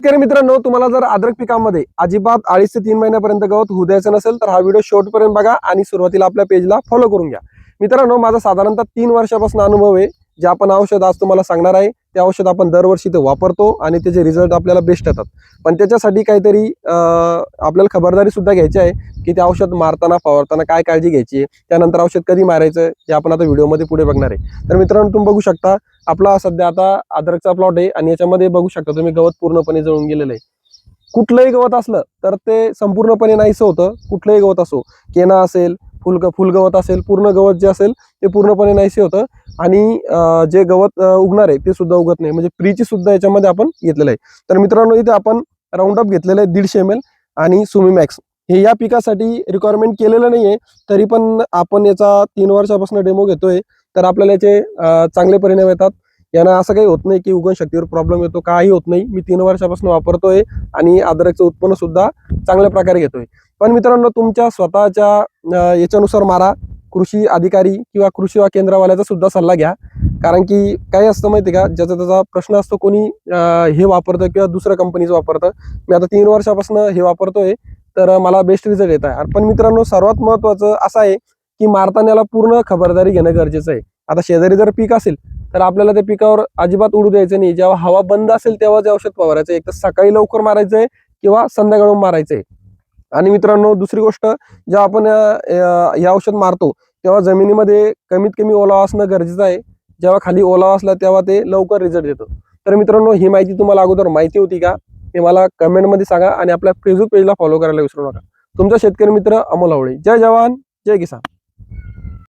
शेतकरी मित्रांनो, तुम्हाला जर अद्रक पिकामध्ये अजिबात 2.5 ते 3 महिन्यापर्यंत गवत होऊ द्यायचं नसेल तर हा व्हिडिओ शेवटपर्यंत बघा आणि सुरुवातीला आपल्या पेजला फॉलो करून घ्या. मित्रांनो, माझा साधारणतः 3 वर्षापासून अनुभव आहे. जे आपण औषध आज तुम्हाला सांगणार आहे ते औषध आपण दरवर्षी ते वापरतो आणि त्याचे रिझल्ट आपल्याला बेस्ट येतात. पण त्याच्यासाठी काहीतरी आपल्याला खबरदारी सुद्धा घ्यायची आहे की ते औषध मारताना फवारताना काय काळजी घ्यायची आहे, त्यानंतर औषध कधी मारायचं हे आपण आता व्हिडिओमध्ये पुढे बघणार आहे. तर मित्रांनो, तुम्ही बघू शकता आपला सध्या आता अद्रकचा प्लॉट आहे आणि याच्यामध्ये बघू शकता तुम्ही गवत पूर्णपणे जळून गेलेलं आहे. कुठलंही गवत असलं तर ते संपूर्णपणे नाहीसं होतं. कुठलंही गवत असो, केना असेल, फुलगवत असेल, पूर्ण गवत जे असेल ते पूर्णपणे नाहीसे होतं आणि जे गवत उगणार आहे ते सुद्धा उगत नाही. म्हणजे प्रीची सुद्धा याच्यामध्ये आपण घेतलेलं आहे. तर मित्रांनो, इथे आपण राऊंडअप घेतलेलं आहे 150 ml आणि सुमीमॅक्स हे या पिकासाठी रिक्वायरमेंट केलेलं नाहीये. तरी पण आपण याचा 3 वर्षापासून डेमो घेतोय. तर आपल्याला याचे चांगले परिणाम येतात. यांना असं काही होत नाही की उगवण शक्तीवर प्रॉब्लेम येतो, काही होत नाही. मी 3 वर्षापासून वापरतोय आणि अद्रकचं उत्पन्न सुद्धा चांगल्या प्रकारे घेतोय. पण मित्रांनो, तुमच्या स्वतःच्या याच्यानुसार मारा. कृषी अधिकारी किंवा कृषी केंद्रवाल्याचा सुद्धा सल्ला घ्या. कारण की काय असतं माहिती का, ज्याचा त्याचा प्रश्न असतो, कोणी हे वापरतं किंवा दुसऱ्या कंपनीचं वापरतं. मी आता 3 वर्षापासून हे वापरतोय तर मला बेस्ट रिझल्ट येत आहे. पण मित्रांनो, सर्वात महत्त्वाचं असं आहे की मारताना याला पूर्ण खबरदारी घेणं गरजेचं आहे. आता शेजारी जर पीक असेल तर आपल्याला त्या पिकावर अजिबात उडू द्यायचं नाही. जेव्हा हवा बंद असेल तेव्हा जे औषध फवारायचं, एक तर सकाळी लवकर मारायचंय किंवा संध्याकाळून मारायचंय. आणि मित्रांनो, दुसरी गोष्ट, जेव्हा आपण हे औषध मारतो तेव्हा जमिनीमध्ये कमीत कमी ओलावा असणं गरजेचं आहे. जेव्हा खाली ओलावा असला तेव्हा ते लवकर रिझल्ट देतो. तर मित्रांनो, ही माहिती तुम्हाला अगोदर माहिती होती का, हे मला कमेंटमध्ये सांगा आणि आपल्या फेसबुक पेजला फॉलो करायला विसरू नका. तुमचा शेतकरी मित्र अमोल आवळे. जय जवान, जय किसान.